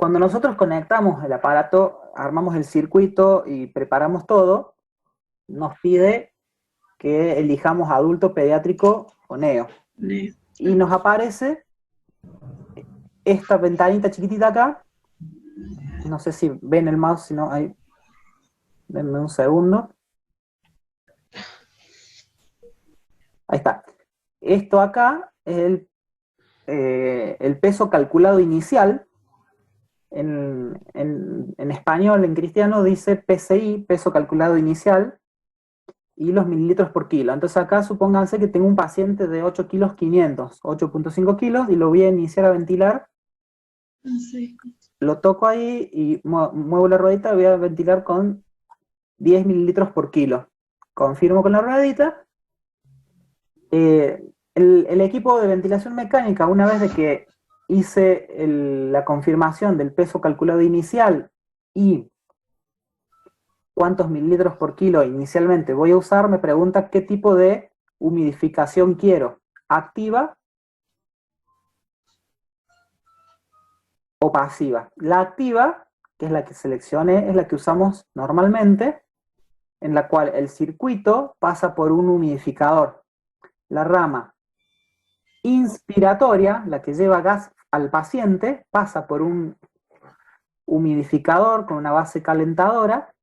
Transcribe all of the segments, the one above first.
Cuando nosotros conectamos el aparato, armamos el circuito y preparamos todo, nos pide que elijamos adulto, pediátrico o neo. Y nos aparece esta ventanita chiquitita acá. No sé si ven el mouse, si no, ahí. Denme un segundo. Ahí está. Esto acá es el peso calculado inicial. En español, en cristiano, dice PCI, peso calculado inicial, y los mililitros por kilo. Entonces acá supónganse que tengo un paciente de 8 kilos 500, 8.5 kilos, y lo voy a iniciar a ventilar. Sí. Lo toco ahí y muevo la ruedita, voy a ventilar con 10 mililitros por kilo. Confirmo con la ruedita. El equipo de ventilación mecánica, una vez de que hice la confirmación del peso calculado inicial y cuántos mililitros por kilo inicialmente voy a usar, me pregunta qué tipo de humidificación quiero, activa o pasiva. La activa, que es la que seleccioné, es la que usamos normalmente, en la cual el circuito pasa por un humidificador. La rama inspiratoria, la que lleva gas al paciente, pasa por un humidificador con una base calentadora,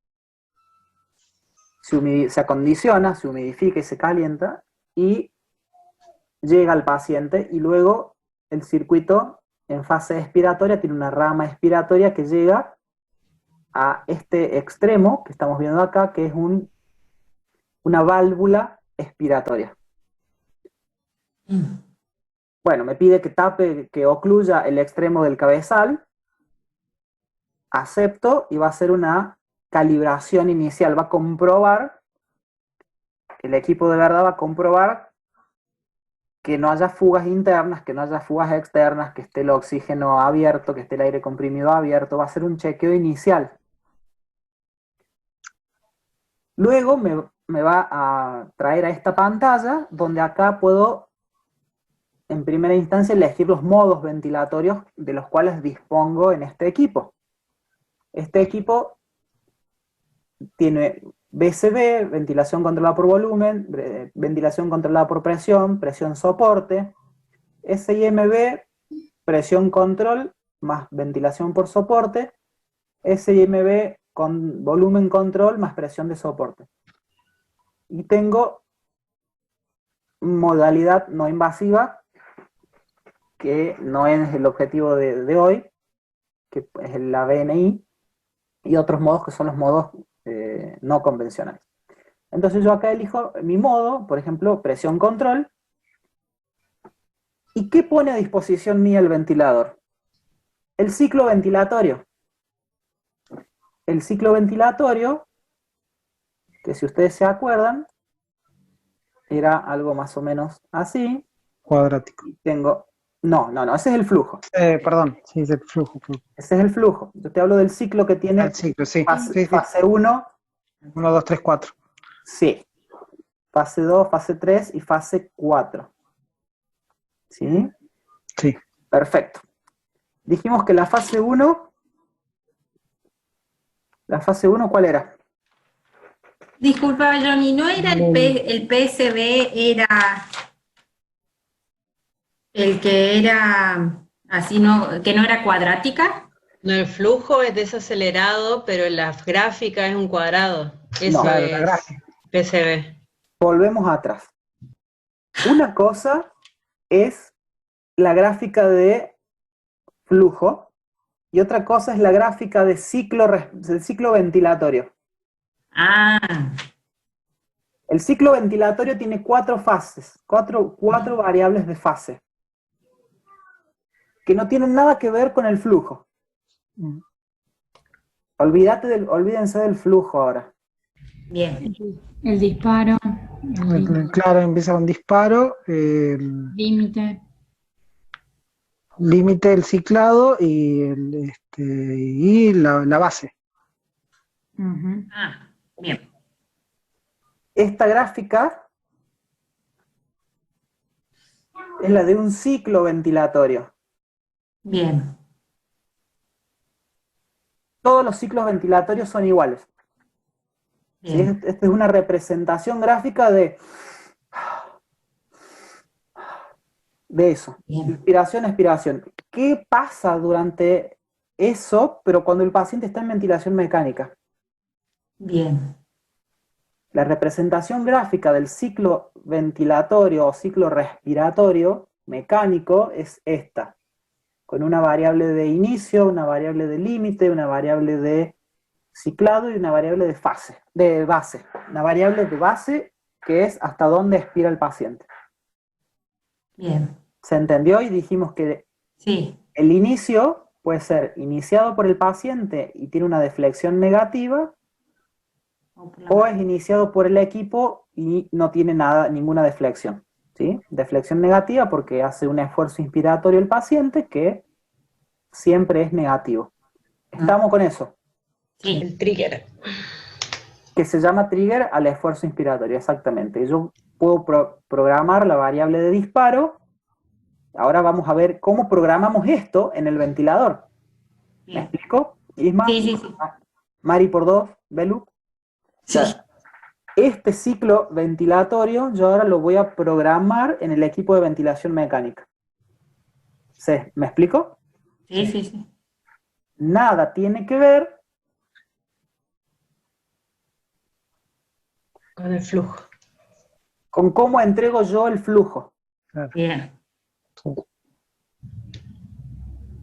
se acondiciona, se humidifica y se calienta, y llega al paciente, y luego el circuito en fase expiratoria tiene una rama expiratoria que llega a este extremo que estamos viendo acá, que es una válvula expiratoria. Bueno, me pide que tape, que ocluya el extremo del cabezal. Acepto y va a hacer una calibración inicial. Va a comprobar, el equipo de verdad va a comprobar que no haya fugas internas, que no haya fugas externas, que esté el oxígeno abierto, que esté el aire comprimido abierto. Va a hacer un chequeo inicial. Luego me va a traer a esta pantalla, donde acá puedo, en primera instancia, elegir los modos ventilatorios de los cuales dispongo en este equipo. Este equipo tiene VCV, ventilación controlada por volumen, ventilación controlada por presión, presión soporte, SIMB, presión control más ventilación por soporte, SIMB con volumen control más presión de soporte. Y tengo modalidad no invasiva, que no es el objetivo de hoy, que es la BNI, y otros modos que son los modos no convencionales. Entonces yo acá elijo mi modo, por ejemplo, presión control. ¿Y qué pone a disposición mía el ventilador? El ciclo ventilatorio. El ciclo ventilatorio, que si ustedes se acuerdan, era algo más o menos así. Cuadrático. Y tengo... No, ese es el flujo. Perdón, sí, es el flujo. Ese es el flujo. Yo te hablo del ciclo que tiene El ciclo, sí. Fase 1. 1, 2, 3, 4. Sí. Fase 2, fase 3 y fase 4. ¿Sí? Sí. Perfecto. Dijimos que la fase 1, ¿cuál era? Disculpa, Johnny, ¿no era el PSB, era el que era así, no, que no era cuadrática? No, el flujo es desacelerado, pero la gráfica es un cuadrado. Eso No, es PCB. Volvemos atrás. Una cosa es la gráfica de flujo y otra cosa es la gráfica de del ciclo ventilatorio. Ah. El ciclo ventilatorio tiene 4 fases, cuatro variables de fase, que no tienen nada que ver con el flujo. Olvídense del flujo ahora. Bien. El disparo. Claro, empieza con disparo. Límite. Límite, el ciclado y, la base. Ah, bien. Esta gráfica es la de un ciclo ventilatorio. Bien. todos los ciclos ventilatorios son iguales. ¿Sí? Bien, Esta es una representación gráfica de eso. bien, Inspiración, expiración. ¿Qué pasa durante eso, pero cuando el paciente está en ventilación mecánica? bien, La representación gráfica del ciclo ventilatorio o ciclo respiratorio mecánico es esta, con una variable de inicio, una variable de límite, una variable de ciclado y una variable de base. Una variable de base que es hasta dónde expira el paciente. bien. ¿Se entendió? Y dijimos que Sí, el inicio puede ser iniciado por el paciente y tiene una deflexión negativa, o es iniciado por el equipo y no tiene ninguna deflexión. ¿Sí? Deflexión negativa porque hace un esfuerzo inspiratorio el paciente que siempre es negativo. ¿Estamos con eso? sí, El trigger. Que se llama trigger al esfuerzo inspiratorio, exactamente. Yo puedo programar la variable de disparo. Ahora vamos a ver cómo programamos esto en el ventilador. ¿Me bien. explico? Isma, Sí, sí, sí. Mari por dos, Belu. Sí, Este ciclo ventilatorio yo ahora lo voy a programar en el equipo de ventilación mecánica. ¿Me explico? sí, sí, sí. Nada tiene que ver Con el flujo. con cómo entrego yo el flujo. Bien,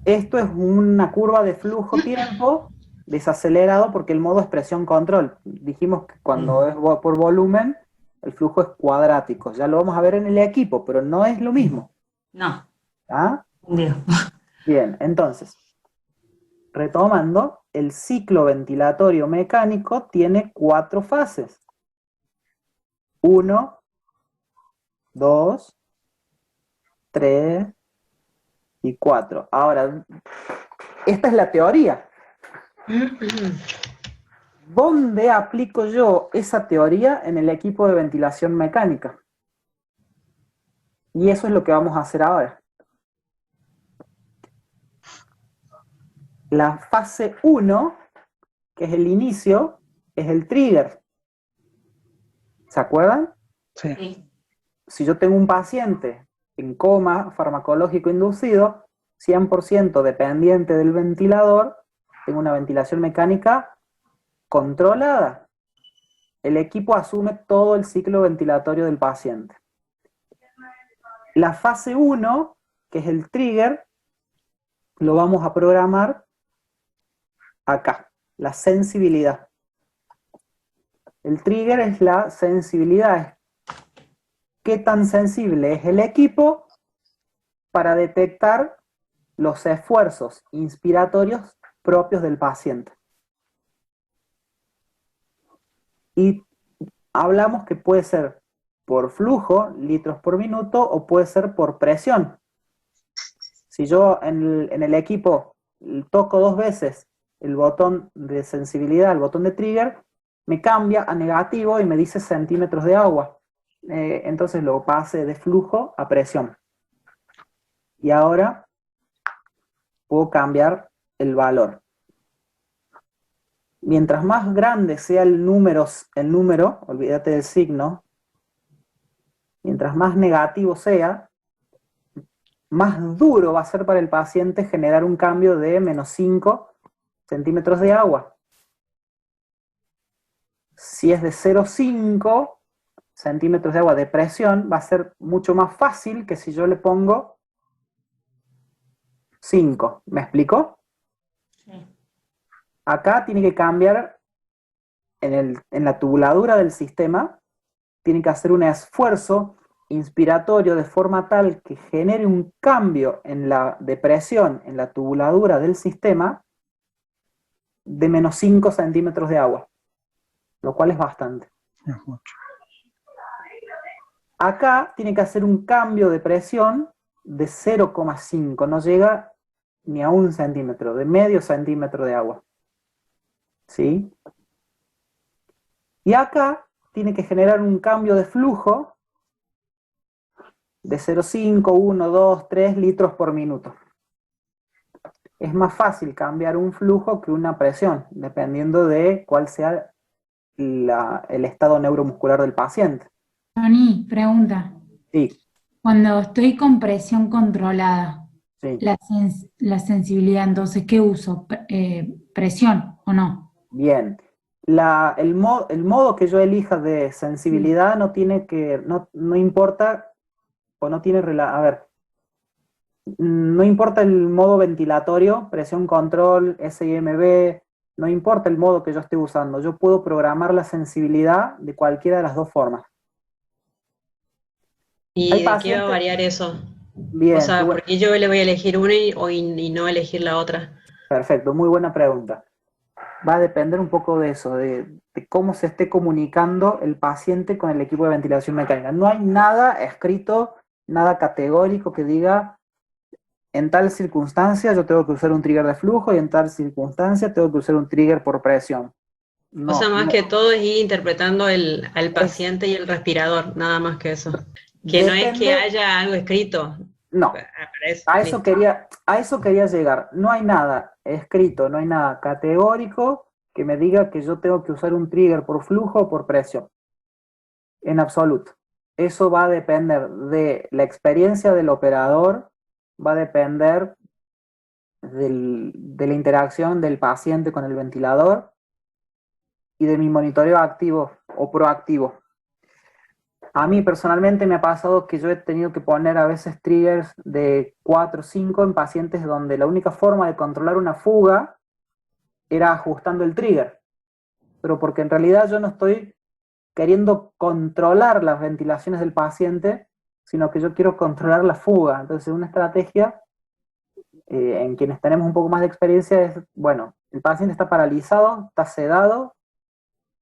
Esto es una curva de flujo-tiempo desacelerado porque el modo es presión control. Dijimos que cuando es por volumen, el flujo es cuadrático. Ya lo vamos a ver en el equipo, pero no es lo mismo. no, ¿Ah? entendido. Bien, entonces, retomando, el ciclo ventilatorio mecánico tiene 4 fases. 1, 2, 3 y 4. Ahora, esta es la teoría. ¿Dónde aplico yo esa teoría en el equipo de ventilación mecánica? Y eso es lo que vamos a hacer ahora. La fase 1, que es el inicio, es el trigger. ¿Se acuerdan? Sí. Sí, Si yo tengo un paciente en coma farmacológico inducido, 100% dependiente del ventilador, tengo una ventilación mecánica controlada. El equipo asume todo el ciclo ventilatorio del paciente. La fase 1, que es el trigger, lo vamos a programar acá, la sensibilidad. El trigger es la sensibilidad. ¿Qué tan sensible es el equipo para detectar los esfuerzos inspiratorios propios del paciente? Y hablamos que puede ser por flujo, litros por minuto, o puede ser por presión. Si yo en el equipo toco 2 veces el botón de sensibilidad, el botón de trigger, me cambia a negativo y me dice centímetros de agua. Entonces lo pasé de flujo a presión. Y ahora puedo cambiar el valor. Mientras más grande sea el número, olvídate del signo, mientras más negativo sea, más duro va a ser para el paciente generar un cambio de menos 5 centímetros de agua. Si es de 0,5 centímetros de agua de presión, va a ser mucho más fácil que si yo le pongo 5. ¿Me explico? sí. Acá tiene que cambiar en la tubuladura del sistema, tiene que hacer un esfuerzo inspiratorio de forma tal que genere un cambio en la presión en la tubuladura del sistema de menos 5 centímetros de agua, lo cual es bastante. Es mucho. Acá tiene que hacer un cambio de presión de 0,5, no llega ni a 1 centímetro, de medio centímetro de agua. ¿Sí? Y acá tiene que generar un cambio de flujo de 0,5, 1, 2, 3 litros por minuto. es más fácil cambiar un flujo que una presión, dependiendo de cuál sea el estado neuromuscular del paciente. Tony, pregunta. Sí, Cuando estoy con presión controlada, sí. la sensibilidad, entonces, ¿qué uso? ¿Presión o no? Bien. El modo que yo elija de sensibilidad no tiene que, no importa, o no tiene, a ver, no importa el modo ventilatorio, presión control, SIMB, no importa el modo que yo esté usando, yo puedo programar la sensibilidad de cualquiera de las dos formas. Hay ¿Y de qué va a pacientes, variar eso? O bien, sea, ¿por qué yo le voy a elegir una y no elegir la otra? perfecto, muy buena pregunta. Va a depender un poco de eso, de cómo se esté comunicando el paciente con el equipo de ventilación mecánica. No hay nada escrito, nada categórico que diga, en tal circunstancia yo tengo que usar un trigger de flujo y en tal circunstancia tengo que usar un trigger por presión. O sea, No, más no, que todo es ir interpretando al es, paciente y el respirador, nada más que eso. Que no es que depende, haya algo escrito. no, Para eso, listo. a eso quería llegar. No hay nada escrito, no hay nada categórico que me diga que yo tengo que usar un trigger por flujo o por presión. En absoluto. Eso va a depender de la experiencia del operador, va a depender de la interacción del paciente con el ventilador y de mi monitoreo activo o proactivo. A mí personalmente me ha pasado que yo he tenido que poner a veces triggers de 4 o 5 en pacientes donde la única forma de controlar una fuga era ajustando el trigger, pero porque en realidad yo no estoy queriendo controlar las ventilaciones del paciente, sino que yo quiero controlar la fuga. Entonces una estrategia en quienes tenemos un poco más de experiencia es, bueno, el paciente está paralizado, está sedado,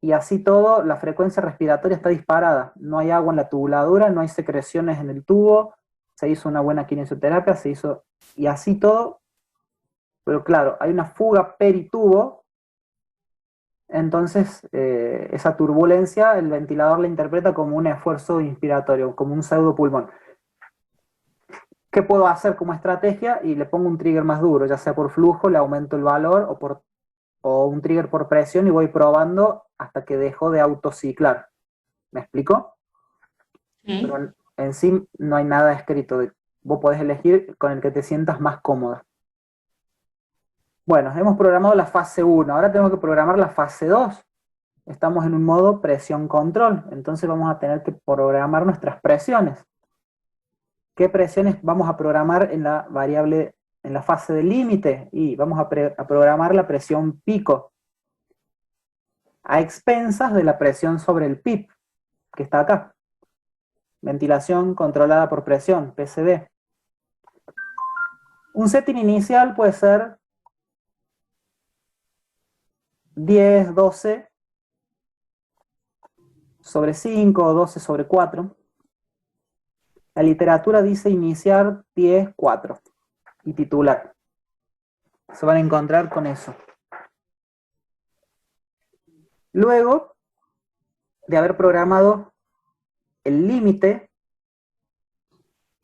y así todo, la frecuencia respiratoria está disparada. No hay agua en la tubuladura, no hay secreciones en el tubo, se hizo una buena kinesioterapia, se hizo, y así todo, pero claro, hay una fuga peritubo, entonces esa turbulencia el ventilador la interpreta como un esfuerzo inspiratorio, como un pseudopulmón. ¿Qué puedo hacer como estrategia? Y le pongo un trigger más duro, ya sea por flujo, le aumento el valor, o un trigger por presión y voy probando hasta que dejo de autociclar. ¿Me explico? ¿Sí? Pero en sí no hay nada escrito. Vos podés elegir con el que te sientas más cómoda. Bueno, hemos programado la fase 1, ahora tenemos que programar la fase 2. Estamos en un modo presión control, entonces vamos a tener que programar nuestras presiones. ¿Qué presiones vamos a programar en la variable, en la fase de límite? Y vamos a programar la presión pico, a expensas de la presión sobre el PIP, que está acá. Ventilación controlada por presión, PCB. Un setting inicial puede ser 10, 12 sobre 5 o 12 sobre 4. La literatura dice iniciar 10, 4 y titular. Se van a encontrar con eso. Luego de haber programado el límite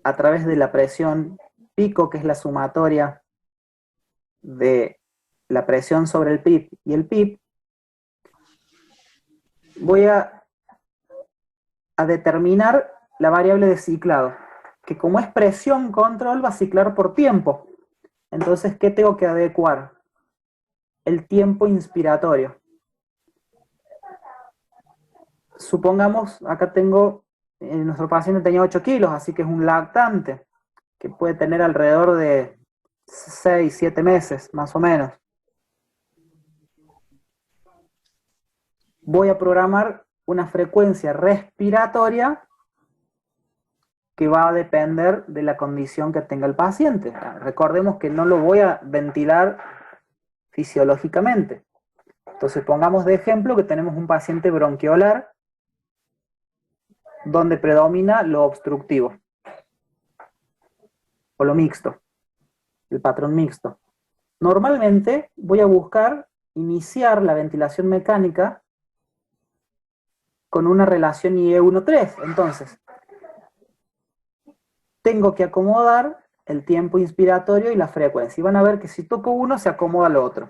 a través de la presión pico, que es la sumatoria de la presión sobre el PIP y el PIP, voy a determinar la variable de ciclado, que como es presión control va a ciclar por tiempo. Entonces, ¿qué tengo que adecuar? El tiempo inspiratorio. Supongamos, acá tengo, nuestro paciente tenía 8 kilos, así que es un lactante, que puede tener alrededor de 6, 7 meses, más o menos. Voy a programar una frecuencia respiratoria que va a depender de la condición que tenga el paciente. Recordemos que no lo voy a ventilar fisiológicamente. Entonces pongamos de ejemplo que tenemos un paciente bronquiolar donde predomina lo obstructivo o lo mixto, el patrón mixto. Normalmente voy a buscar iniciar la ventilación mecánica con una relación IE1-3. Entonces, tengo que acomodar el tiempo inspiratorio y la frecuencia. Y van a ver que si toco uno, se acomoda lo otro.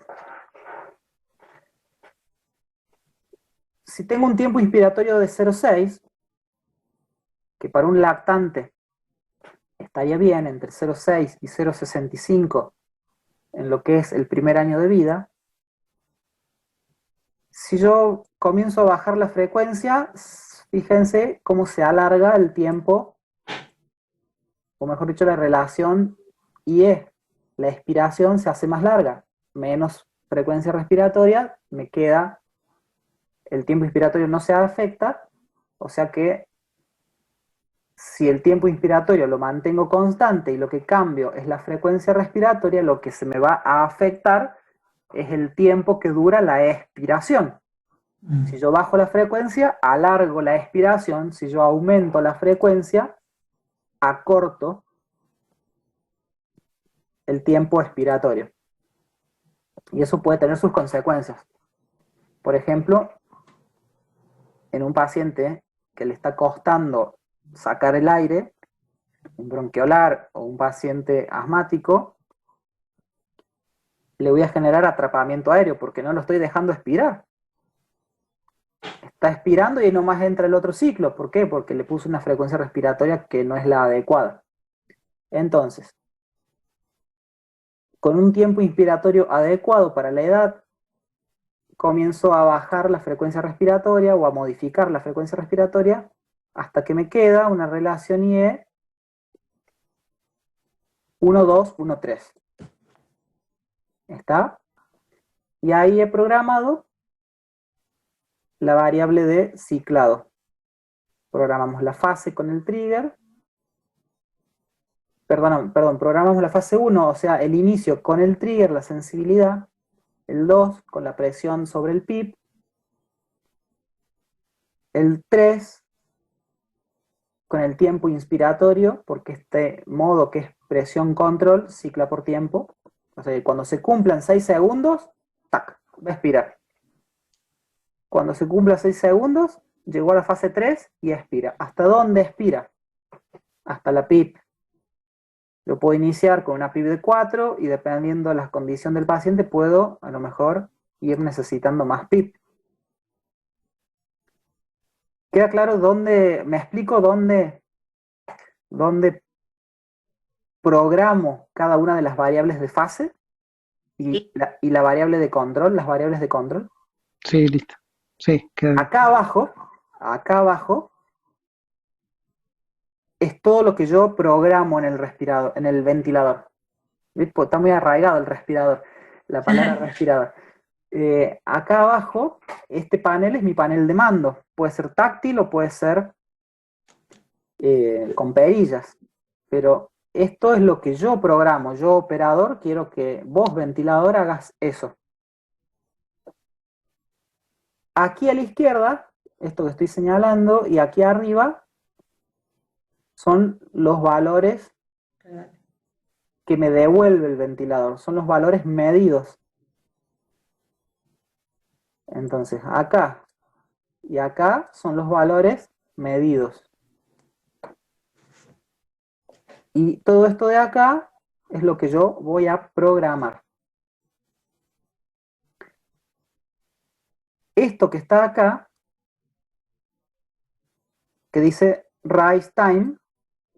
Si tengo un tiempo inspiratorio de 0,6, que para un lactante estaría bien entre 0,6 y 0,65 en lo que es el primer año de vida, si yo comienzo a bajar la frecuencia, fíjense cómo se alarga el tiempo, o mejor dicho, la relación IE. La expiración se hace más larga, menos frecuencia respiratoria, me queda, el tiempo inspiratorio no se afecta, o sea que si el tiempo inspiratorio lo mantengo constante y lo que cambio es la frecuencia respiratoria, lo que se me va a afectar es el tiempo que dura la expiración. Si yo bajo la frecuencia, alargo la expiración. Si yo aumento la frecuencia, acorto el tiempo expiratorio. Y eso puede tener sus consecuencias. Por ejemplo, en un paciente que le está costando sacar el aire, un bronquiolar o un paciente asmático, le voy a generar atrapamiento aéreo porque no lo estoy dejando expirar. Está expirando y ahí nomás entra el otro ciclo. ¿Por qué? Porque le puse una frecuencia respiratoria que no es la adecuada. Entonces, con un tiempo inspiratorio adecuado para la edad, comienzo a bajar la frecuencia respiratoria o a modificar la frecuencia respiratoria hasta que me queda una relación IE 1, 2, 1, 3. ¿Está? Y ahí he programado la variable de ciclado. Programamos la fase con el trigger. Perdón, programamos la fase 1, o sea, el inicio con el trigger, la sensibilidad. El 2 con la presión sobre el PIB. El 3 con el tiempo inspiratorio, porque este modo que es presión control cicla por tiempo. O sea, cuando se cumplan 6 segundos, ¡tac!, va a expirar. Cuando se cumpla 6 segundos, llegó a la fase 3 y expira. ¿Hasta dónde expira? Hasta la PIB. Lo puedo iniciar con una PIB de 4 y dependiendo de la condición del paciente puedo, a lo mejor, ir necesitando más PIB. ¿Queda claro dónde, me explico dónde programo cada una de las variables de fase y la variable de control, las variables de control? Sí, listo. Sí, queda bien. Acá abajo, es todo lo que yo programo en el respirador, en el ventilador. ¿Ves? Pues está muy arraigado el respirador, la palabra respirador. Acá abajo, este panel es mi panel de mando. Puede ser táctil o puede ser con perillas. Pero esto es lo que yo programo. Yo, operador, quiero que vos, ventilador, hagas eso. Aquí a la izquierda, esto que estoy señalando, y aquí arriba, son los valores que me devuelve el ventilador. Son los valores medidos. Entonces, acá y acá son los valores medidos. Y todo esto de acá es lo que yo voy a programar. Esto que está acá, que dice rise time,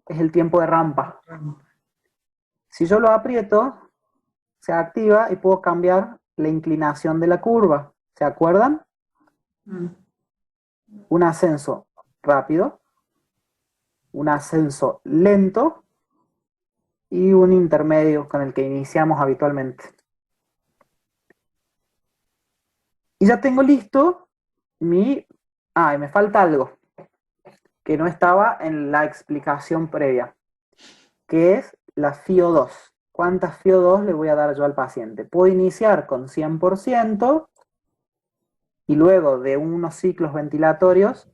es el tiempo de rampa. Si yo lo aprieto, se activa y puedo cambiar la inclinación de la curva. ¿Se acuerdan? Un ascenso rápido, un ascenso lento y un intermedio con el que iniciamos habitualmente. Y ya tengo listo mi... Ah, y me falta algo que no estaba en la explicación previa, que es la FiO2. ¿Cuántas FiO2 le voy a dar yo al paciente? Puedo iniciar con 100% y luego de unos ciclos ventilatorios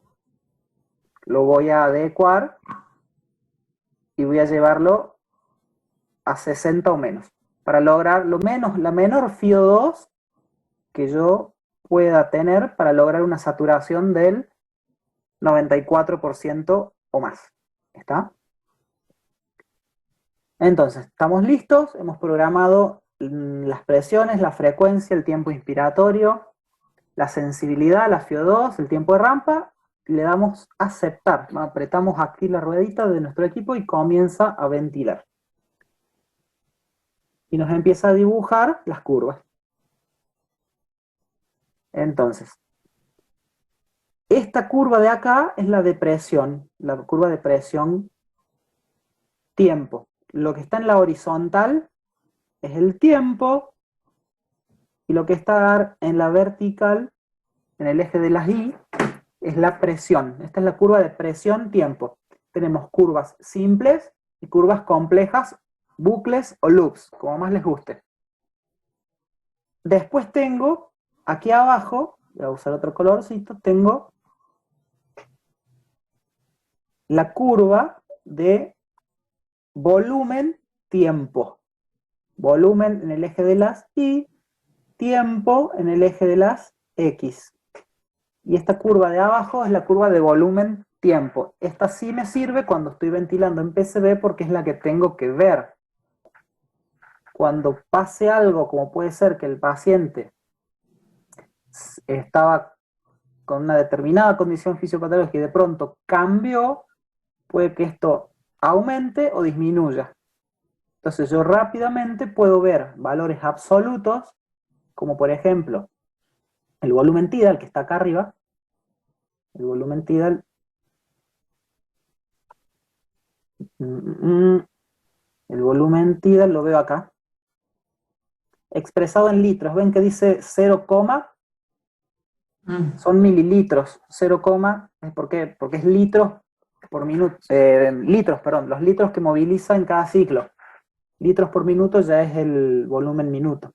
lo voy a adecuar y voy a llevarlo a 60 o menos, para lograr la menor FiO2 que yo pueda tener para lograr una saturación del 94% o más. ¿Está? Entonces, estamos listos, hemos programado las presiones, la frecuencia, el tiempo inspiratorio, la sensibilidad, la FiO2, el tiempo de rampa, y le damos aceptar. Apretamos aquí la ruedita de nuestro equipo y comienza a ventilar. Y nos empieza a dibujar las curvas. Entonces, esta curva de acá es la de presión, la curva de presión tiempo. Lo que está en la horizontal es el tiempo, y lo que está en la vertical, en el eje de las Y, es la presión. Esta es la curva de presión-tiempo. Tenemos curvas simples y curvas complejas, bucles o loops, como más les guste. Después tengo, aquí abajo, voy a usar otro colorcito, tengo la curva de volumen-tiempo. Volumen en el eje de las Y, tiempo en el eje de las X. Y esta curva de abajo es la curva de volumen-tiempo. Esta sí me sirve cuando estoy ventilando en PCB porque es la que tengo que ver. Cuando pase algo, como puede ser que el paciente estaba con una determinada condición fisiopatológica y de pronto cambió, puede que esto aumente o disminuya. Entonces yo rápidamente puedo ver valores absolutos, como por ejemplo el volumen tidal, que está acá arriba. El volumen tidal, el volumen tidal lo veo acá, expresado en litros. Ven que dice 0, son mililitros. 0, ¿por qué? Porque es litros por minuto, los litros que moviliza en cada ciclo. Litros por minuto ya es el volumen minuto.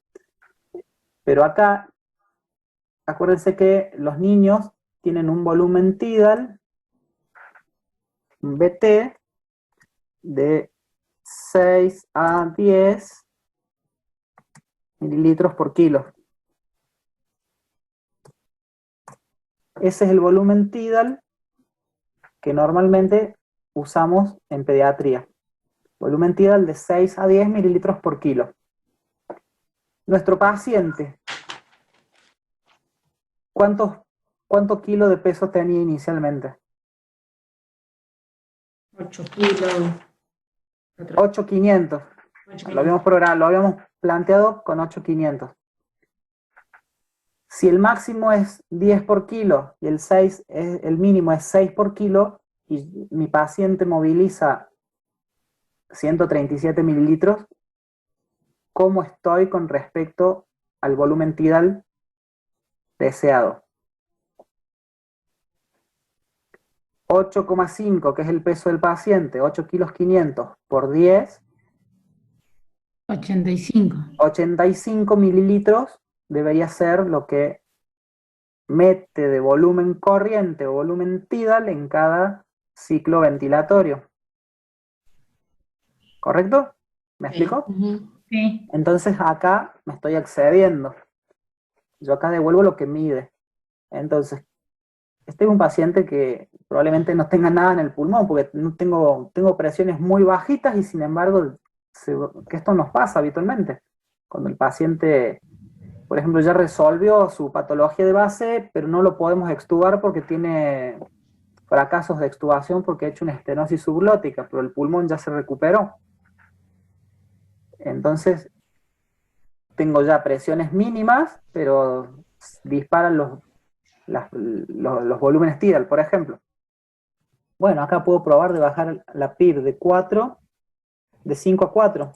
Pero acá, acuérdense que los niños tienen un volumen tidal, un BT, de 6 a 10 mililitros por kilo. Ese es el volumen tidal que normalmente usamos en pediatría. Volumen tidal de 6 a 10 mililitros por kilo. Nuestro paciente, ¿cuánto kilo de peso tenía inicialmente? 8 kilos. 8.500. Lo habíamos programado, lo habíamos planteado con 8.500. Si el máximo es 10 por kilo y el mínimo es 6 por kilo, y mi paciente moviliza 137 mililitros, ¿cómo estoy con respecto al volumen tidal deseado? 8,5, que es el peso del paciente, 8 kilos 500 por 10, 85. 85 mililitros debería ser lo que mete de volumen corriente o volumen tidal en cada ciclo ventilatorio. ¿Correcto? ¿Me explico? Sí. Entonces acá me estoy excediendo. Yo acá devuelvo lo que mide. Entonces, este es un paciente que probablemente no tenga nada en el pulmón, porque no tengo presiones muy bajitas, y sin embargo, que esto nos pasa habitualmente. Cuando el paciente, por ejemplo, ya resolvió su patología de base, pero no lo podemos extubar porque tiene fracasos de extubación porque ha hecho una estenosis subglótica, pero el pulmón ya se recuperó. Entonces, tengo ya presiones mínimas, pero disparan los volúmenes tidal, por ejemplo. Bueno, acá puedo probar de bajar la PIR de 5 a 4.